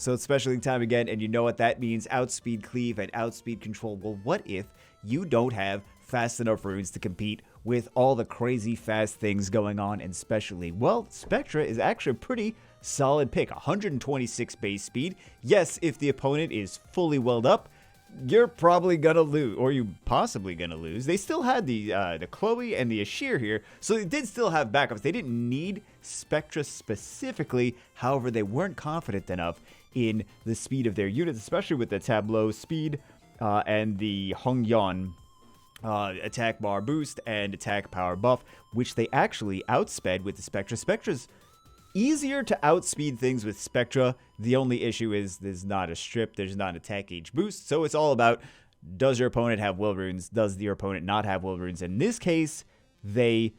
So it's special league time again, and you know what that means, outspeed cleave and outspeed control. Well, what if you don't have fast enough runes to compete with all the crazy fast things going on in Special League? Well, Spectra is actually a pretty solid pick, 126 base speed. Yes, if the opponent is fully welled up, you're probably gonna lose, or you possibly gonna lose. They still had the Chloe and the Ashir here, so they did still have backups. They didn't need Spectra specifically, however, they weren't confident enough in the speed of their units, especially with the Tableau speed and the Hongyan attack bar boost and attack power buff, which they actually outsped with the Spectra. Spectra's easier to outspeed things with Spectra. The only issue is there's not a strip, there's not an attack gauge boost, so it's all about, does your opponent have will runes, does your opponent not have will runes? In this case, they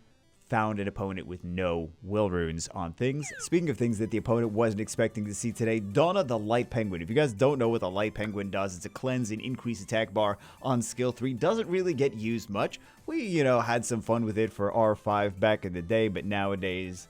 found an opponent with no will runes on things. Speaking of things that the opponent wasn't expecting to see today, Donna the Light Penguin. If you guys don't know what the Light Penguin does, it's a cleanse and increase attack bar on skill 3. Doesn't really get used much. We, had some fun with it for R5 back in the day, but nowadays,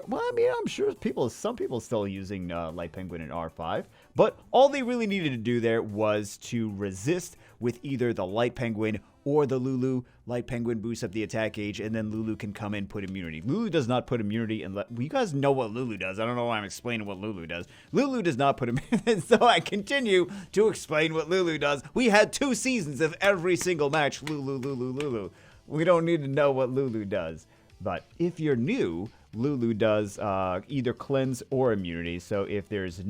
well, I mean, I'm sure some people still using Light Penguin in R5, but all they really needed to do there was to resist with either the Light Penguin or the Lulu. Light Penguin boosts up the attack gauge, and then Lulu can come in, put immunity. Lulu does not put immunity unless... Well, you guys know what Lulu does. I don't know why I'm explaining what Lulu does. Lulu does not put immunity, so I continue to explain what Lulu does. We had 2 seasons of every single match, Lulu, Lulu, Lulu. We don't need to know what Lulu does. But if you're new, Lulu does either cleanse or immunity. So if there's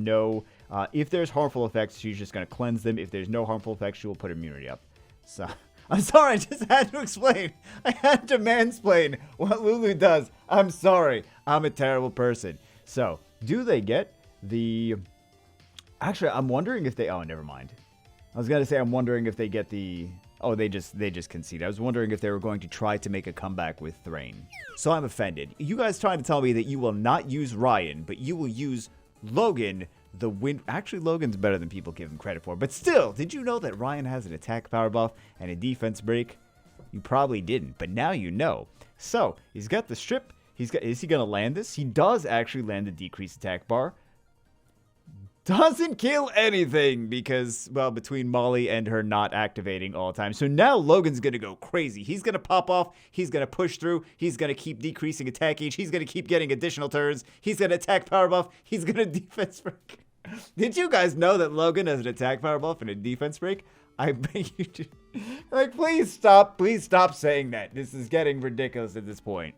if there's harmful effects, she's just going to cleanse them. If there's no harmful effects, she will put immunity up. So... I'm sorry, I just had to explain. I had to mansplain what Lulu does. I'm sorry. I'm a terrible person. So, do they get the... Actually, I'm wondering if they... Oh, never mind. I was going to say I'm wondering if they get the... Oh, they just conceded. I was wondering if they were going to try to make a comeback with Thrain. So I'm offended. You guys trying to tell me that you will not use Ryan, but you will use Logan... The win. Actually, Logan's better than people give him credit for. But still, did you know that Ryan has an attack power buff and a defense break? You probably didn't, but now you know. So, he's got the strip. Is he going to land this? He does actually land the decreased attack bar. Doesn't kill anything because, well, between Molly and her not activating all the time. So now Logan's going to go crazy. He's going to pop off. He's going to push through. He's going to keep decreasing attack gauge. He's going to keep getting additional turns. He's going to attack power buff. He's going to defense break. Did you guys know that Logan has an attack power buff and a defense break? I bet you do. Like, please stop saying that. This is getting ridiculous at this point.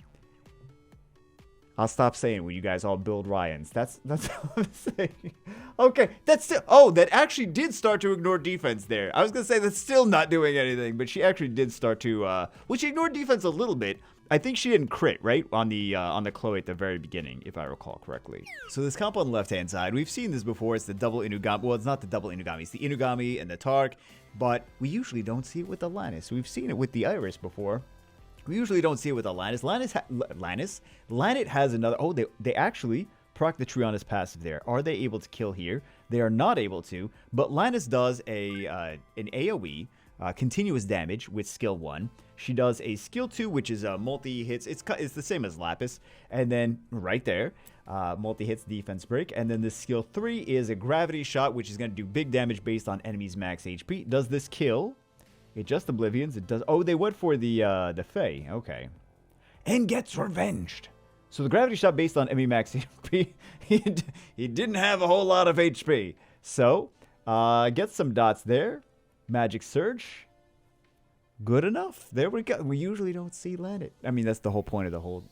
I'll stop saying when you guys all build Ryans. That's all I'm saying. Okay, that's still... Oh, that actually did start to ignore defense there. I was going to say that's still not doing anything, but she actually did start to... Well, she ignored defense a little bit. I think she didn't crit, right? On the Chloe at the very beginning, if I recall correctly. So this comp on the left-hand side, we've seen this before. It's the double Inugami. Well, it's not the double Inugami. It's the Inugami and the Tark, but we usually don't see it with the Lannis. We've seen it with the Iris before. We usually don't see it with the Lannis. Lannis has another... Oh, they actually proc the Triana's passive there. Are they able to kill here? They are not able to, but Lannis does an AoE, continuous damage with skill 1. She does a skill 2, which is a multi-hits. It's the same as Lapis. And then right there, multi-hits defense break. And then the skill 3 is a gravity shot, which is going to do big damage based on enemies' max HP. Does this kill? It just oblivions. It does. Oh, they went for the Fae. Okay. And gets revenged. So the gravity shot based on enemy max HP. He didn't have a whole lot of HP. So, gets some dots there. Magic Surge. Good enough. There we go. We usually don't see Landit. I mean, that's the whole point of the whole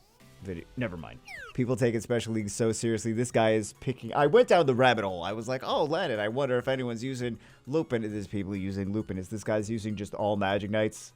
video. Never mind. People taking Special League so seriously. This guy is picking... I went down the rabbit hole. I was like, oh, Landit. I wonder if anyone's using Lupin. There's people using Lupin. Is this guy's using just all Magic Knights?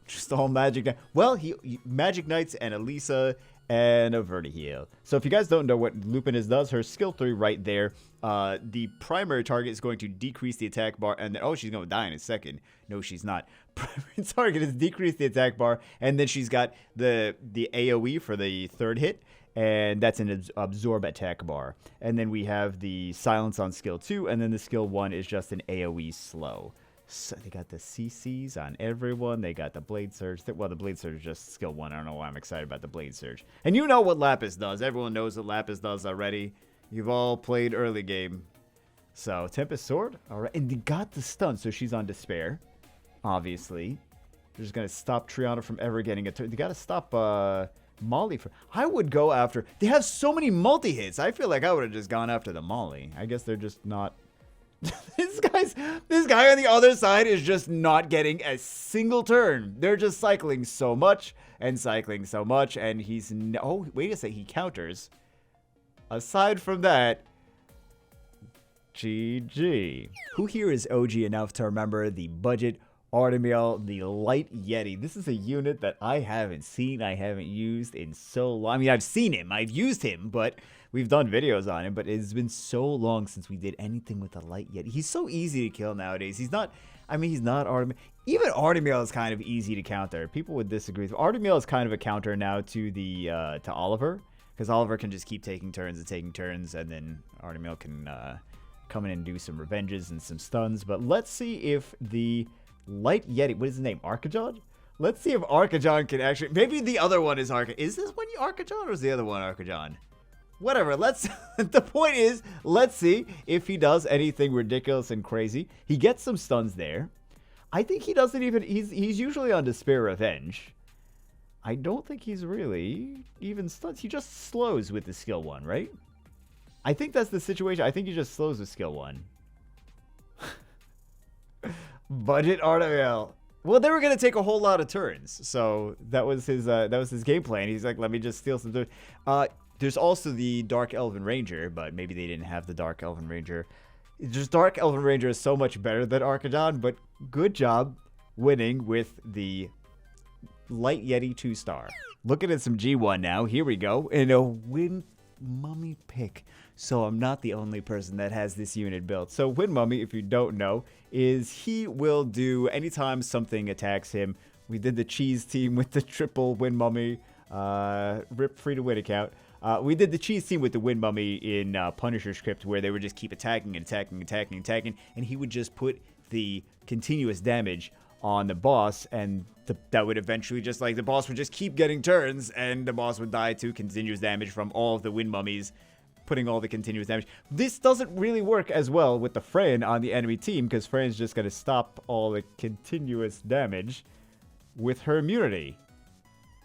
Just all Magic Knights. Well, he Magic Knights and Elisa and a Vertiheel. So if you guys don't know what Lupin does, her skill 3 right there. The primary target is going to decrease the attack bar, and then, oh, she's going to die in a second. No, she's not. Primary target is decrease the attack bar, and then she's got the AoE for the third hit, and that's an absorb attack bar. And then we have the silence on skill 2, and then the skill 1 is just an AoE slow. So they got the CCs on everyone. They got the Blade Surge. Well, the Blade Surge is just skill 1. I don't know why I'm excited about the Blade Surge. And you know what Lapis does. Everyone knows what Lapis does already. You've all played early game. So, Tempest Sword. All right. And they got the stun, so she's on Despair. Obviously. They're just going to stop Triana from ever getting a turn. They got to stop Molly from... I would go after... They have so many multi-hits. I feel like I would have just gone after the Molly. I guess they're just not... This guy on the other side is just not getting a single turn. They're just cycling so much and cycling so much. And he's... Oh, wait a second. He counters. Aside from that... GG. Who here is OG enough to remember the budget Artemiel, the Light Yeti? This is a unit that I haven't seen, I haven't used in so long. I mean, I've seen him, I've used him, but we've done videos on him, but it's been so long since we did anything with the Light Yeti. He's so easy to kill nowadays. He's not, I mean, he's not Artemiel. Even Artemiel is kind of easy to counter. People would disagree. Artemiel is kind of a counter now to the, to Oliver, because Oliver can just keep taking turns, and then Artemiel can, come in and do some revenges and some stuns. But let's see if the Light Yeti, what is his name, Archajon? Let's see if Archajon can actually, maybe the other one is Archajon. Is this one Archajon or is the other one Archajon? Whatever, let's, the point is, let's see if he does anything ridiculous and crazy. He gets some stuns there. I think he doesn't even, he's usually on Despair Revenge. I don't think he's really even stuns. He just slows with the skill 1, right? I think that's the situation. I think he just slows with skill 1. Budget Artemiel. Well, they were gonna take a whole lot of turns, so that was his game plan. He's like, let me just steal some turns. There's also the Dark Elven Ranger, but maybe they didn't have the Dark Elven Ranger. Just Dark Elven Ranger is so much better than Archajon, but good job winning with the Light Yeti 2-star. Looking at some G1 now. Here we go. In a Wind Mummy pick. So I'm not the only person that has this unit built. So Wind Mummy, if you don't know, is he will do anytime something attacks him. We did the cheese team with the triple Wind Mummy. Rip free to win account. We did the cheese team with the Wind Mummy in Punisher script, where they would just keep attacking and attacking, attacking, attacking, and he would just put the continuous damage on the boss, and that would eventually just, like, the boss would just keep getting turns, and the boss would die to continuous damage from all of the Wind Mummies, putting all the continuous damage. This doesn't really work as well with the Fran on the enemy team, because Fran's just going to stop all the continuous damage with her immunity.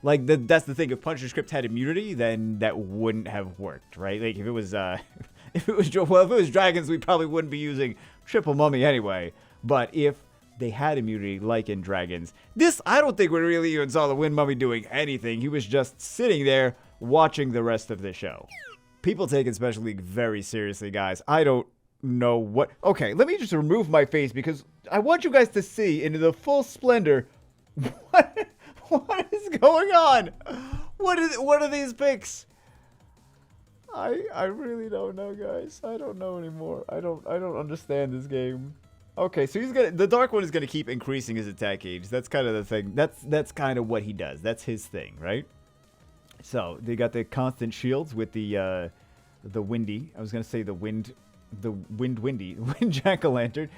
Like, that's the thing. If Punisher script had immunity, then that wouldn't have worked, right? Like, if it was, if it was dragons, we probably wouldn't be using triple mummy anyway. But if they had immunity, like in dragons, this, I don't think we really even saw the Wind Mummy doing anything. He was just sitting there watching the rest of the show. People take Special League very seriously, guys. I don't know what... Okay, let me just remove my face, because I want you guys to see in the full splendor what is going on? What are these picks? I really don't know, guys. I don't know anymore. I don't understand this game. Okay, so the Dark One is gonna keep increasing his attack gauge. That's kind of the thing. That's kind of what he does. That's his thing, right? So they got the constant shields with the windy. I was gonna say the wind jack-o'-lantern.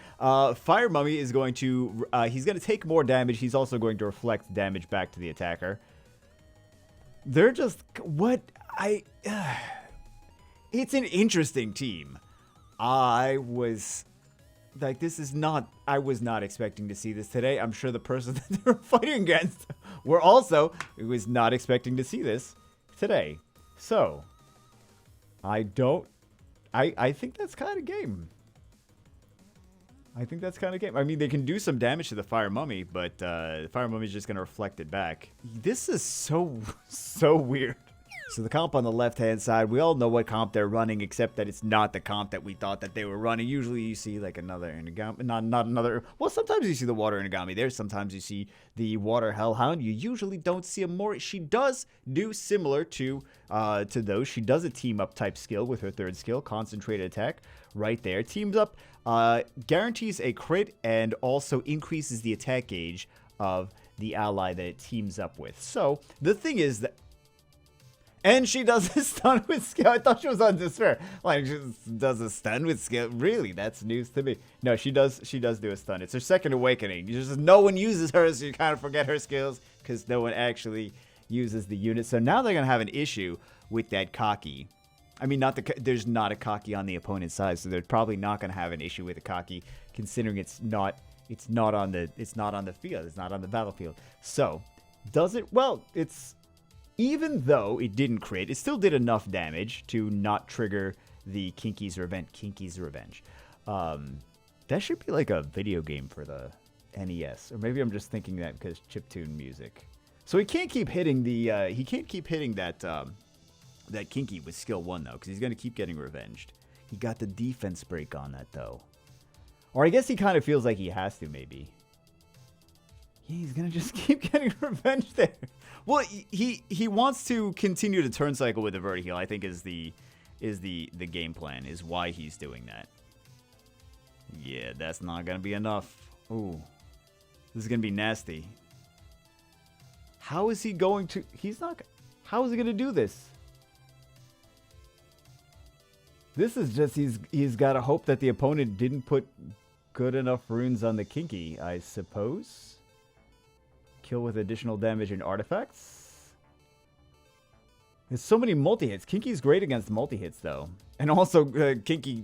Fire Mummy is going to, he's going to take more damage. He's also going to reflect damage back to the attacker. They're just, it's an interesting team. I was not expecting to see this today. I'm sure the person that they were fighting against was not expecting to see this today. So, I think that's kind of game. I mean, they can do some damage to the Fire Mummy, but the Fire Mummy is just going to reflect it back. This is so weird. So the comp on the left-hand side, we all know what comp they're running, except that it's not the comp that we thought that they were running. Usually you see like another Inagami, not another. Well, sometimes you see the Water Inagami there. Sometimes you see the Water Hellhound. You usually don't see a more. She does do similar to those. She does a team-up type skill with her third skill, Concentrated Attack, right there. Teams up guarantees a crit and also increases the attack gauge of the ally that it teams up with. So the thing is that. And she does a stun with skill. I thought she was on Despair. Like, she does a stun with skill. Really? That's news to me. No, she does do a stun. It's her second awakening. Just no one uses her, so you kind of forget her skills because no one actually uses the unit. So now they're going to have an issue with that cocky. I mean, there's not a Kaki on the opponent's side, so they're probably not going to have an issue with a Kaki, considering it's not on the field, it's not on the battlefield. So, does it? Well, even though it didn't crit, it still did enough damage to not trigger the Kinky's Revenge. That should be like a video game for the NES, or maybe I'm just thinking that because chiptune music. So he can't keep hitting that Kinky with skill 1, though, because he's going to keep getting revenged. He got the defense break on that, though. Or I guess he kind of feels like he has to, maybe. Yeah, he's going to just keep getting revenge there. Well, he wants to continue to turn cycle with the Vertiheal, I think is the game plan, is why he's doing that. Yeah, that's not going to be enough. Ooh. This is going to be nasty. How is he going to... How is he going to do this? This is just, he's got to hope that the opponent didn't put good enough runes on the Kinky, I suppose. Kill with additional damage and artifacts. There's so many multi-hits. Kinky's great against multi-hits, though. And also, Kinky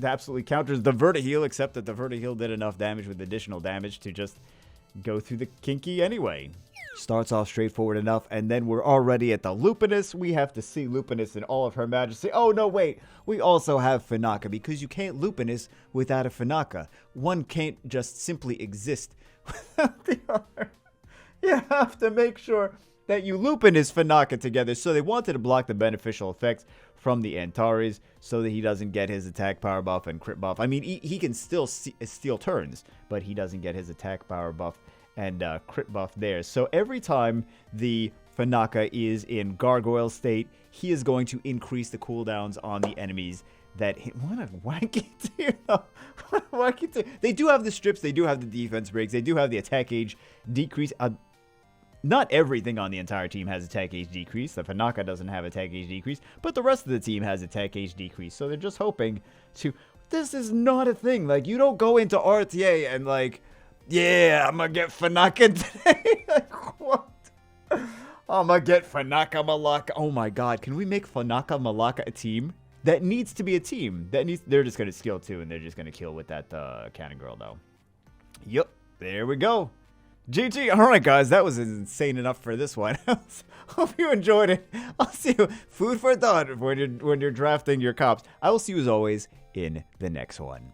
absolutely counters the Vertiheal, except that the Vertiheal did enough damage with additional damage to just go through the Kinky anyway. Starts off straightforward enough, and then we're already at the Lupinus. We have to see Lupinus in all of her majesty. Oh, no, wait. We also have Fanaka, because you can't Lupinus without a Fanaka. One can't just simply exist without the other. You have to make sure that you Lupinus Fanaka together. So they wanted to block the beneficial effects from the Antares so that he doesn't get his attack power buff and crit buff. I mean, he can still steal turns, but he doesn't get his attack power buff and crit buff there. So every time the Fanaka is in gargoyle state, he is going to increase the cooldowns on the enemies that hit. What a wacky tier, though. What a wacky tier. They do have the strips, they do have the defense breaks, they do have the attack age decrease. Not everything on the entire team has attack age decrease. The Fanaka doesn't have attack age decrease, but the rest of the team has attack age decrease. So they're just hoping to... This is not a thing. Like, you don't go into RTA and like... Yeah, I'm gonna get Fanaka today. Like, what? I'm gonna get Fanaka Malaka. Oh my god, can we make Fanaka Malaka a team? That needs to be a team. They're just gonna skill 2 and they're just gonna kill with that cannon girl, though. Yep, there we go. GG. Alright, guys, that was insane enough for this one. Hope you enjoyed it. I'll see you. Food for thought when you're drafting your cops. I will see you, as always, in the next one.